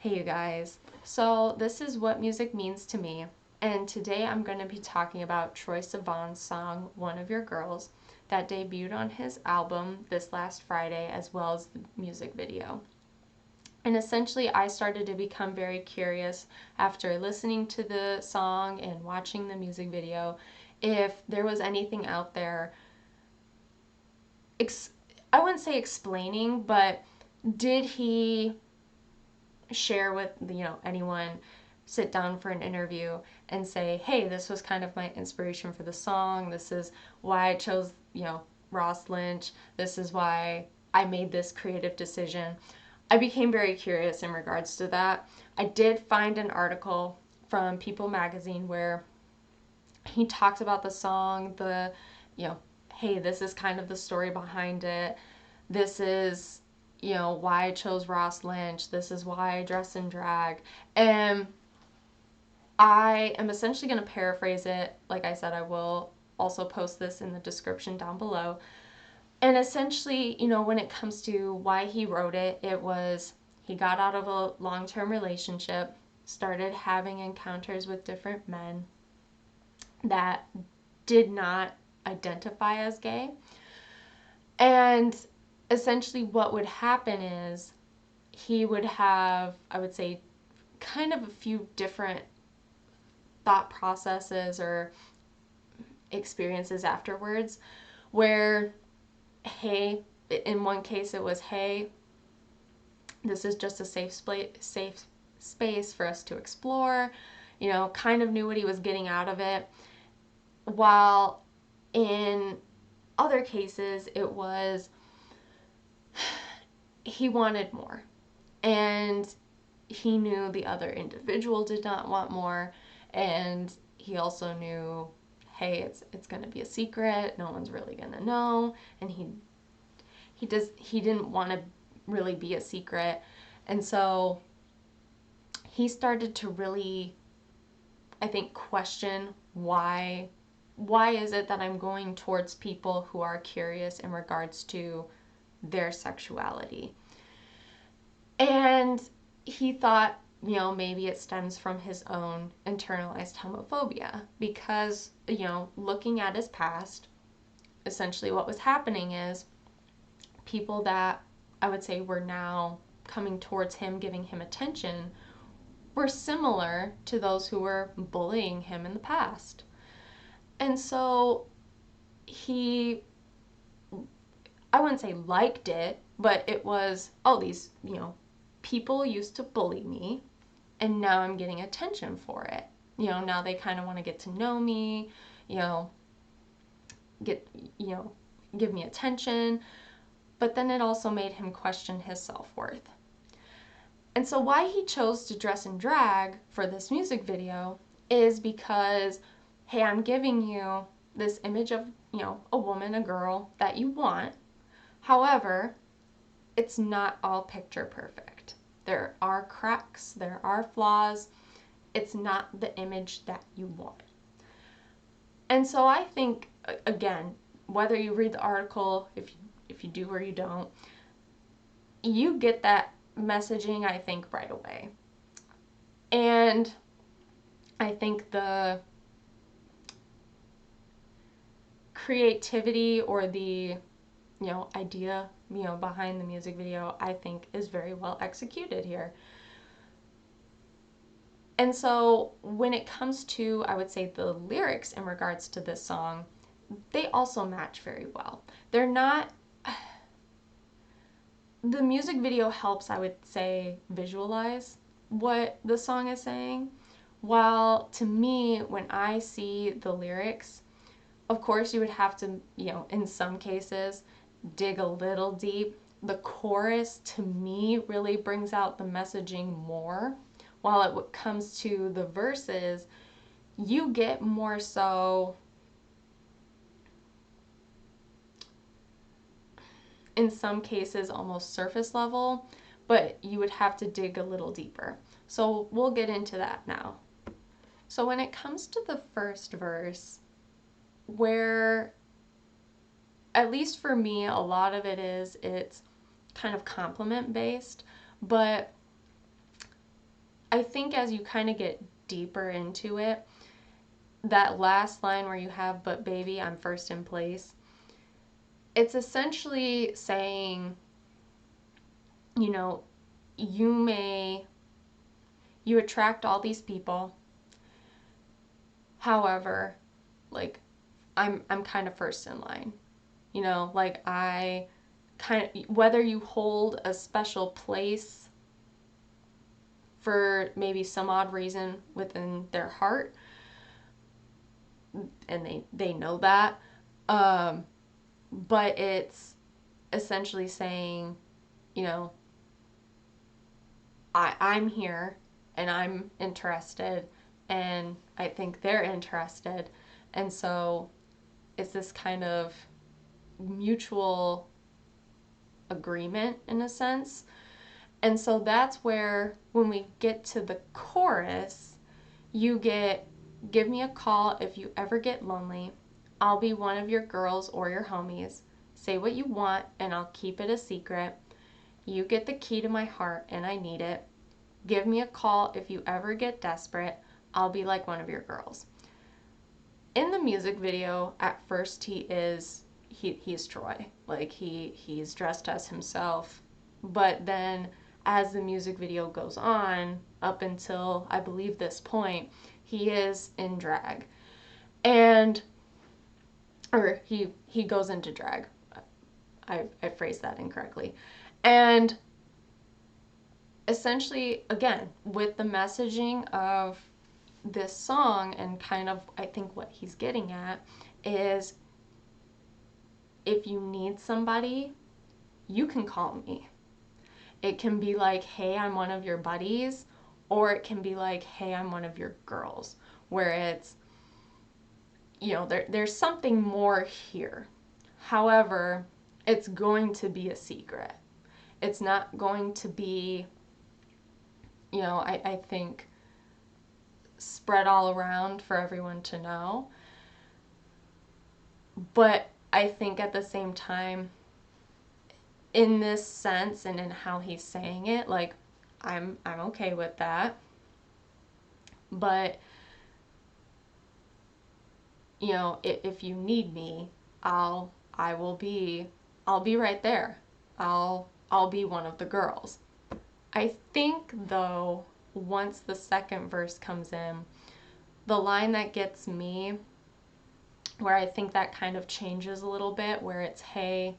Hey you guys, so this is what music means to me, and today I'm going to be talking about Troye Sivan's song One of Your Girls that debuted on his album this last Friday, as well as the music video. And essentially, I started to become very curious after listening to the song and watching the music video if there was anything out there, I wouldn't say explaining, but did he share with anyone, sit down for an interview and say, hey, this was kind of my inspiration for the song, this is why I chose Ross Lynch, this is why I made this creative decision. I became very curious in regards to that. I did find an article from People magazine where he talks about the song, you know hey, this is kind of the story behind it, this is why I chose Ross Lynch. This is why I dress in drag. And I am essentially going to paraphrase it. Like I said, I will also post this in the description down below. And essentially, when it comes to why he wrote it, it was he got out of a long-term relationship, started having encounters with different men that did not identify as gay. And essentially what would happen is he would have, I would say, kind of a few different thought processes or experiences afterwards where, hey, in one case it was, hey, this is just a safe space for us to explore, kind of knew what he was getting out of it. While in other cases it was he wanted more, and he knew the other individual did not want more, and he also knew, hey, it's going to be a secret, no one's really going to know, and he didn't want to really be a secret. And so he started to really, I think, question why is it that I'm going towards people who are curious in regards to their sexuality. And he thought, maybe it stems from his own internalized homophobia because, looking at his past, essentially what was happening is people that I would say were now coming towards him, giving him attention, were similar to those who were bullying him in the past. And so he, I wouldn't say liked it, but it was, oh, these, people used to bully me, and now I'm getting attention for it. Now they kind of want to get to know me, get, give me attention. But then it also made him question his self-worth. And so why he chose to dress in drag for this music video is because, hey, I'm giving you this image of, a woman, a girl that you want. However, it's not all picture perfect. There are cracks, there are flaws. It's not the image that you want. And so I think, again, whether you read the article, if you do or you don't, you get that messaging, I think, right away. And I think the creativity or the idea behind the music video, I think, is very well executed here. And so when it comes to, I would say, the lyrics in regards to this song, they also match very well. They're not, the music video helps, I would say, visualize what the song is saying, while to me, when I see the lyrics, of course you would have to, in some cases, dig a little deep. The chorus to me really brings out the messaging more, while it comes to the verses, you get more so, in some cases, almost surface level, but you would have to dig a little deeper. So we'll get into that now. So when it comes to the first verse, where, at least for me, a lot of it is, it's kind of compliment based, but I think as you kind of get deeper into it, that last line where you have, but baby, I'm first in place, it's essentially saying, you know, you may, you attract all these people. However, like, I'm kind of first in line. You know, like I kind of, whether you hold a special place for maybe some odd reason within their heart, and they know that, um, but it's essentially saying, you know, I'm here and I'm interested and I think they're interested, and so it's this kind of mutual agreement in a sense. And so that's where, when we get to the chorus, you get, give me a call if you ever get lonely. I'll be one of your girls or your homies. Say what you want and I'll keep it a secret. You get the key to my heart and I need it. Give me a call if you ever get desperate. I'll be like one of your girls. In the music video, at first he's Troye. Like he's dressed as himself. But then as the music video goes on, up until I believe this point, he is in drag. And or he goes into drag. I phrased that incorrectly. And essentially, again, with the messaging of this song, and kind of I think what he's getting at is, if you need somebody, you can call me. It can be like, hey, I'm one of your buddies, or it can be like, hey, I'm one of your girls, where it's, you know, there's something more here. However, it's going to be a secret. It's not going to be, you know, I think, spread all around for everyone to know. But I think at the same time, in this sense and in how he's saying it, like, I'm okay with that. But, you know, if you need me, I'll be right there. I'll be one of the girls. I think though, once the second verse comes in, the line that gets me, where I think that kind of changes a little bit, where it's, hey,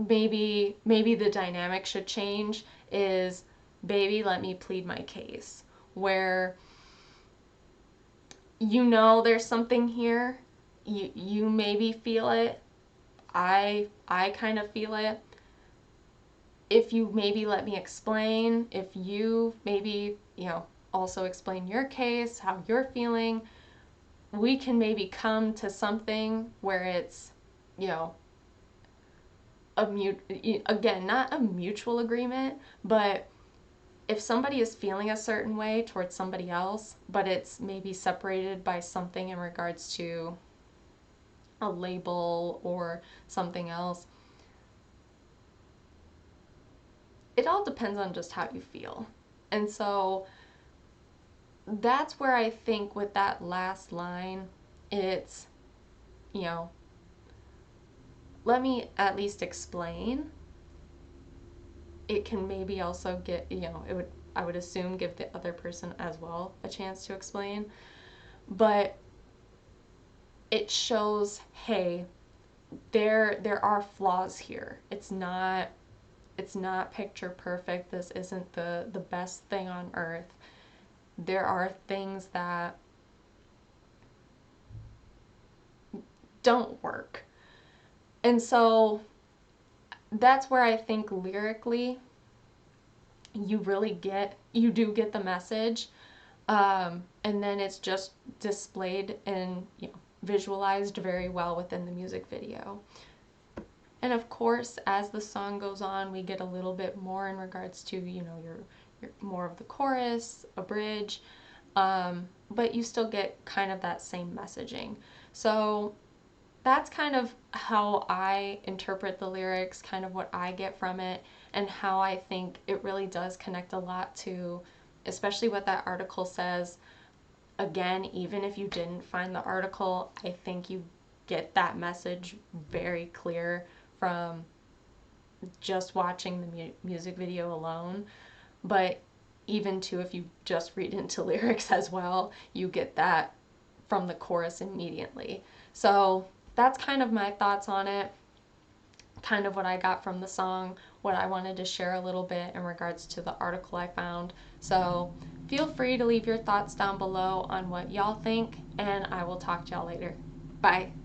maybe the dynamic should change, is, baby, let me plead my case. Where, you know, there's something here. You maybe feel it. I kind of feel it. If you maybe let me explain, if you maybe, you know, also explain your case, how you're feeling, we can maybe come to something where it's, you know, again, not a mutual agreement, but if somebody is feeling a certain way towards somebody else, but it's maybe separated by something in regards to a label or something else, it all depends on just how you feel. And so that's where I think with that last line, it's, you know, let me at least explain. It can maybe also get, you know, I would assume, give the other person as well a chance to explain. But it shows, hey, there are flaws here. It's not picture perfect. This isn't the best thing on earth. There are things that don't work. And so that's where I think lyrically you do get the message, and then it's just displayed and, you know, visualized very well within the music video. And of course, as the song goes on, we get a little bit more in regards to, you know, your more of the chorus, a bridge, but you still get kind of that same messaging. So that's kind of how I interpret the lyrics, kind of what I get from it, and how I think it really does connect a lot to especially what that article says. Again, even if you didn't find the article, I think you get that message very clear from just watching the music video alone. But even too, if you just read into lyrics as well, you get that from the chorus immediately. So that's kind of my thoughts on it, kind of what I got from the song, what I wanted to share a little bit in regards to the article I found. So feel free to leave your thoughts down below on what y'all think, and I will talk to y'all later. Bye.